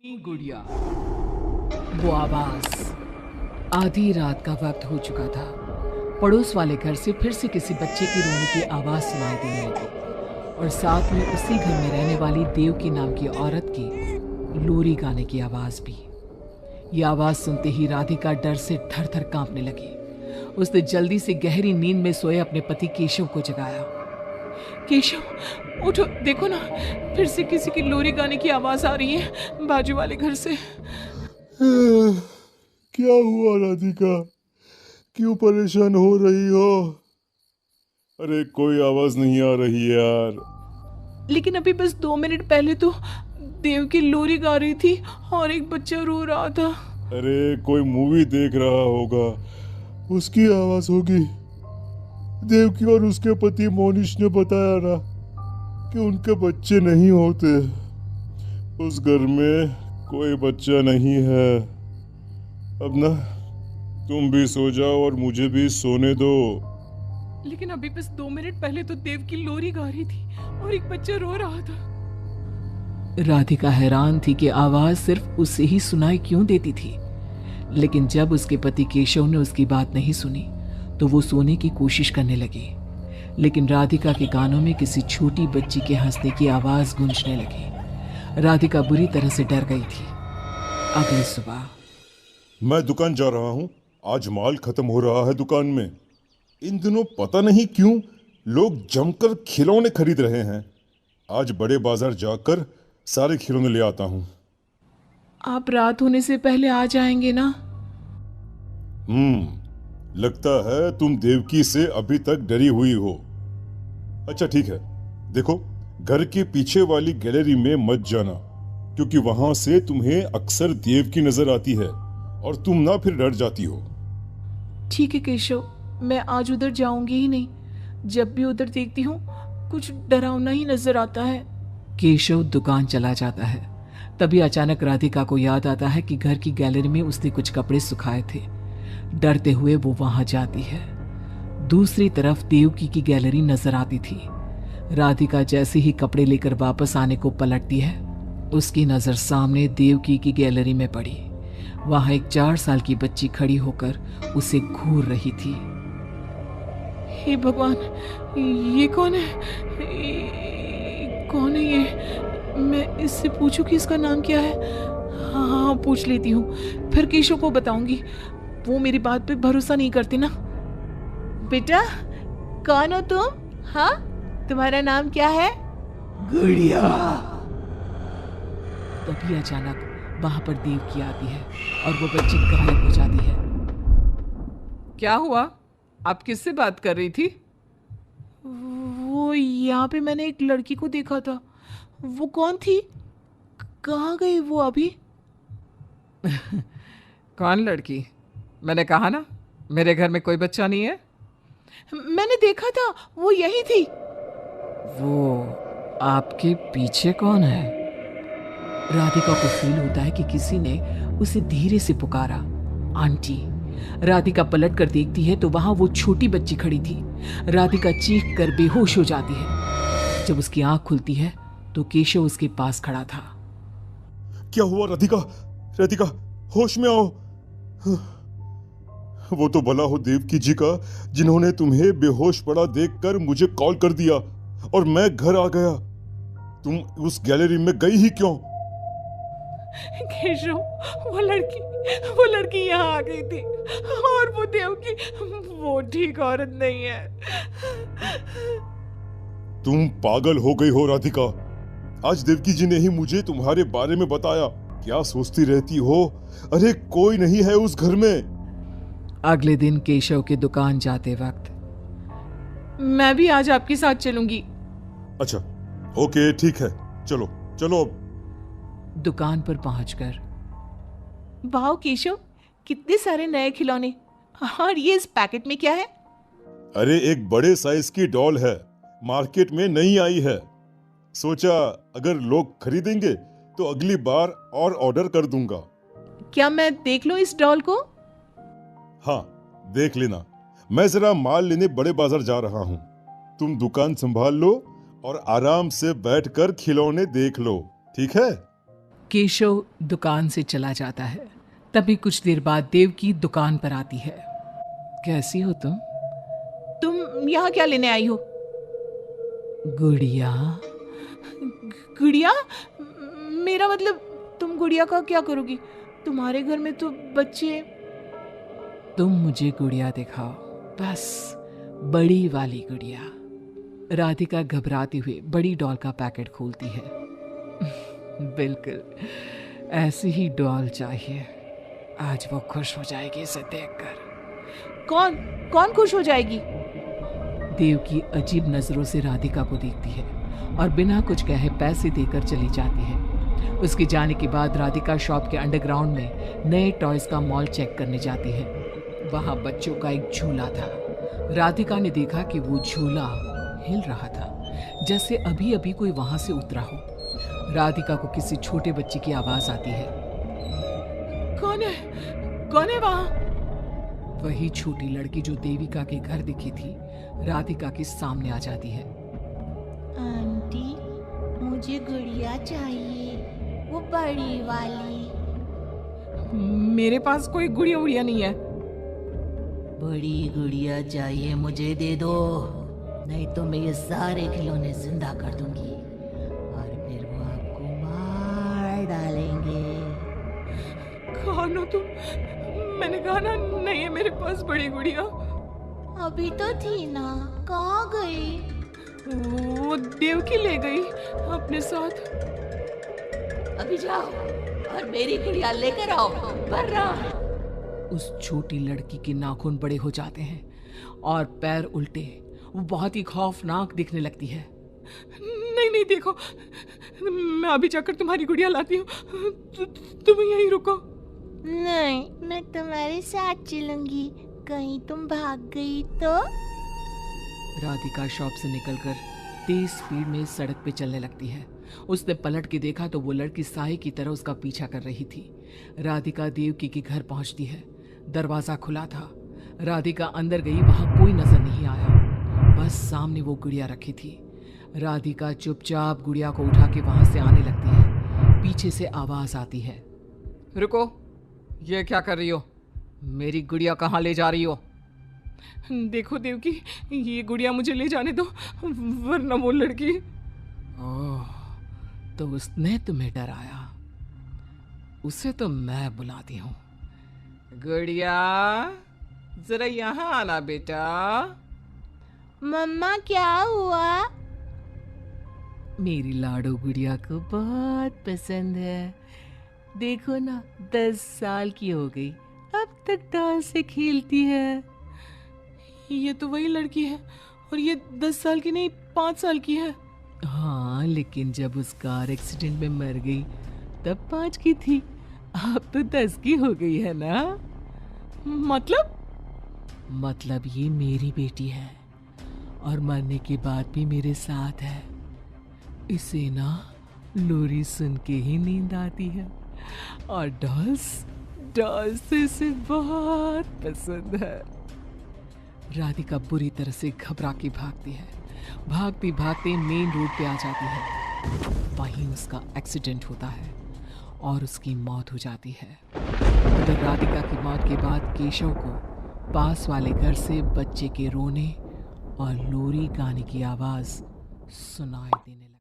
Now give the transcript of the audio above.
गुड़िया। वो आवाज। आधी रात का वक्त हो चुका था। पड़ोस वाले घर से फिर से किसी बच्चे की रोने की आवाज सुनाई देने लगी और साथ में उसी घर में रहने वाली देवकी नाम की औरत की लोरी गाने की आवाज भी। ये आवाज सुनते ही राधिका डर से थर थर कांपने लगी। उसने जल्दी से गहरी नींद में सोए अपने पति केशव को जगाया। केशव, उठो, देखो ना, फिर से किसी की लोरी गाने की आवाज आ रही है बाजू वाले घर से। क्या हुआ राधिका? क्यों परेशान हो रही हो? अरे कोई आवाज नहीं आ रही यार। लेकिन अभी बस 2 मिनट पहले तो देव की लोरी गा रही थी और एक बच्चा रो रहा था। अरे कोई मूवी देख रहा होगा, उसकी आवाज होगी। देवकी और उसके पति मोनिश ने बताया ना कि उनके बच्चे नहीं होते। उस घर में कोई बच्चा नहीं है। अब ना तुम भी सो जाओ और मुझे भी सोने दो। लेकिन अभी बस 2 मिनट पहले तो देव की लोरी गा रही थी और एक बच्चा रो रहा था। राधिका हैरान थी कि आवाज सिर्फ उसे ही सुनाई क्यों देती थी। लेकिन जब उसके पति केशव ने उसकी बात नहीं सुनी तो वो सोने की कोशिश करने लगी। लेकिन राधिका के कानों में किसी छोटी बच्ची के हंसने की आवाज गूंजने लगी। राधिका बुरी तरह से डर गई थी। अगली सुबह मैं दुकान जा रहा हूँ। आज माल खत्म हो रहा है दुकान में। इन दिनों पता नहीं क्यों लोग जमकर खिलौने खरीद रहे हैं। आज बड़े बाजार जाकर सारे खिलौने ले आता हूँ। आप रात होने से पहले आ जाएंगे ना? लगता है तुम देवकी से अभी तक डरी हुई हो। अच्छा ठीक है, देखो घर के पीछे वाली गैलरी में मत जाना, क्योंकि वहां से तुम्हें अक्सर देवकी नजर आती है और तुम ना फिर डर जाती हो। ठीक है केशव, मैं आज उधर जाऊंगी ही नहीं। जब भी उधर देखती हूँ कुछ डरावना ही नजर आता है। केशव दुकान चला जाता है। तभी अचानक राधिका को याद आता है कि घर की गैलरी में उसने कुछ कपड़े सुखाए थे। डरते हुए वो वहां जाती है। दूसरी तरफ देवकी की गैलरी नजर आती थी। राधिका जैसे ही कपड़े लेकर वापस आने को पलटती है, उसकी नजर सामने देवकी की गैलरी में पड़ी। वहां एक 4 साल की बच्ची खड़ी होकर उसे घूर रही थी। हे भगवान, ये कौन है? कौन है ये? मैं इससे पूछूं कि इसका नाम क्या है? हाँ हाँ, पूछ लेती हूँ, फिर केशव को बताऊंगी। वो मेरी बात पे भरोसा नहीं करती ना। बेटा, कौन हो तुम? हाँ, तुम्हारा नाम क्या है? गुड़िया। तभी अचानक वहां पर देवकी आती है और वो बच्ची गायब हो जाती है। क्या हुआ? आप किससे बात कर रही थी? वो यहाँ पे मैंने एक लड़की को देखा था। वो कौन थी? कहाँ गई वो अभी? कौन लड़की? मैंने कहा ना, मेरे घर में कोई बच्चा नहीं है। मैंने देखा था, वो यही थी। वो आपके पीछे कौन है? राधिका को फील होता है कि किसी ने उसे धीरे से पुकारा, आंटी। राधिका पलट कर देखती है तो वहां वो छोटी बच्ची खड़ी थी। राधिका चीख कर बेहोश हो जाती है। जब उसकी आंख खुलती है तो केशव उसके पास खड़ा था। क्या हुआ राधिका? राधिका, होश में आओ। वो तो भला हो देवकी जी का, जिन्होंने तुम्हें बेहोश पड़ा देखकर मुझे कॉल कर दिया और मैं घर आ गया। तुम उस गैलरी में गई ही क्यों? केशव, वो लड़की यहाँ आ गई थी और वो देवकी, वो ठीक औरत नहीं है। तुम पागल हो गई हो राधिका। आज देवकी जी ने ही मुझे तुम्हारे बारे में बताया। क्या सोचती रहती हो? अरे कोई नहीं है उस घर में। अगले दिन केशव के दुकान जाते वक्त, मैं भी आज आपके साथ चलूंगी। अच्छा ओके ठीक है, चलो चलो। दुकान पर पहुंचकर, वाह केशव, कितने सारे नए खिलौने। और ये इस पैकेट में क्या है? अरे एक बड़े साइज की डॉल है, मार्केट में नहीं आई है। सोचा अगर लोग खरीदेंगे तो अगली बार और ऑर्डर कर दूंगा। क्या मैं देख लूं इस डॉल को? हाँ देख लेना। मैं जरा माल लेने बड़े बाजार जा रहा हूँ। तुम दुकान संभाल लो और आराम से बैठकर खिलौने देख लो, ठीक है? केशव दुकान से चला जाता है। तभी कुछ देर बाद देवकी दुकान पर आती है। कैसी हो तुम? तुम यहाँ क्या लेने आई हो? गुड़िया। गुड़िया? मेरा मतलब तुम गुड़िया का क्या करोगी? तुम्हारे घर में तो बच्चे। तुम मुझे गुड़िया दिखाओ, बस बड़ी वाली गुड़िया। राधिका घबराते हुए बड़ी डॉल का पैकेट खोलती है। बिल्कुल ऐसी ही डॉल चाहिए। आज वो खुश हो जाएगी इसे देखकर। कौन कौन खुश हो जाएगी? देवकी अजीब नजरों से राधिका को देखती है और बिना कुछ कहे पैसे देकर चली जाती है। उसके जाने के बाद राधिका शॉप के अंडरग्राउंड में नए टॉयज का मॉल चेक करने जाती है। वहां बच्चों का एक झूला था। राधिका ने देखा कि वो झूला हिल रहा था, जैसे अभी अभी कोई वहां से उतरा हो। राधिका को किसी छोटे बच्चे की आवाज आती है। कौन है वहां? वही छोटी लड़की जो देविका के घर दिखी थी राधिका के सामने आ जाती है। आंटी, मुझे गुड़िया चाहिए, वो बड़ी वाली। मेरे पास कोई गुड़िया उड़िया नहीं है। बड़ी गुड़िया चाहिए, मुझे दे दो, नहीं तो मैं ये सारे खिलौने जिंदा कर दूंगी और फिर वो आपको मार डालेंगे। कौन हो तुम? मैंने कहा ना नहीं है मेरे पास बड़ी गुड़िया। अभी तो थी ना, कहाँ गई? वो देवकी ले गई अपने साथ। अभी जाओ और मेरी गुड़िया लेकर आओ, वरना। उस छोटी लड़की के नाखून बड़े हो जाते हैं और पैर उल्टे। वो बहुत ही खौफनाक दिखने लगती है। नहीं देखो, मैं अभी जाकर तुम्हारी गुड़िया लाती हूँ। तुम यहीं रुको। नहीं, मैं तुम्हारे साथ चलूंगी, कहीं तुम भाग गई तो। राधिका शॉप से निकलकर तेज स्पीड में सड़क पे चलने लगती है। उसने पलट के देखा तो वो लड़की साए की तरह उसका पीछा कर रही थी। राधिका देवकी के घर पहुंचती है। दरवाजा खुला था। राधिका अंदर गई, वहां कोई नजर नहीं आया, बस सामने वो गुड़िया रखी थी। राधिका चुपचाप गुड़िया को उठा के वहां से आने लगती है। पीछे से आवाज आती है, रुको, ये क्या कर रही हो? मेरी गुड़िया कहाँ ले जा रही हो? देखो देवकी, ये गुड़िया मुझे ले जाने दो, वरना वो लड़की। ओह, तो उसने तुम्हें डराया। उसे तो मैं बुलाती हूँ। गुड़िया, जरा यहाँ आना बेटा। मम्मा, क्या हुआ? मेरी लाडो गुड़िया को बहुत पसंद है। देखो ना, 10 साल की हो गई, अब तक डॉल से खेलती है। ये तो वही लड़की है, और ये 10 साल की नहीं 5 साल की है। हाँ, लेकिन जब उस कार एक्सीडेंट में मर गई तब 5 की थी, अब तो 10 की हो गई है ना। मतलब ये मेरी बेटी है और मरने के बाद भी मेरे साथ है। इसे ना लोरी सुन के ही नींद आती है और डॉल्स तो इसे बहुत पसंद है। राधिका बुरी तरह से घबरा के भागती है। भागते भागते मेन रोड पे आ जाती है। वहीं उसका एक्सीडेंट होता है और उसकी मौत हो जाती है। उधर राधिका की मौत के बाद केशव को पास वाले घर से बच्चे के रोने और लोरी गाने की आवाज सुनाई देने लगी।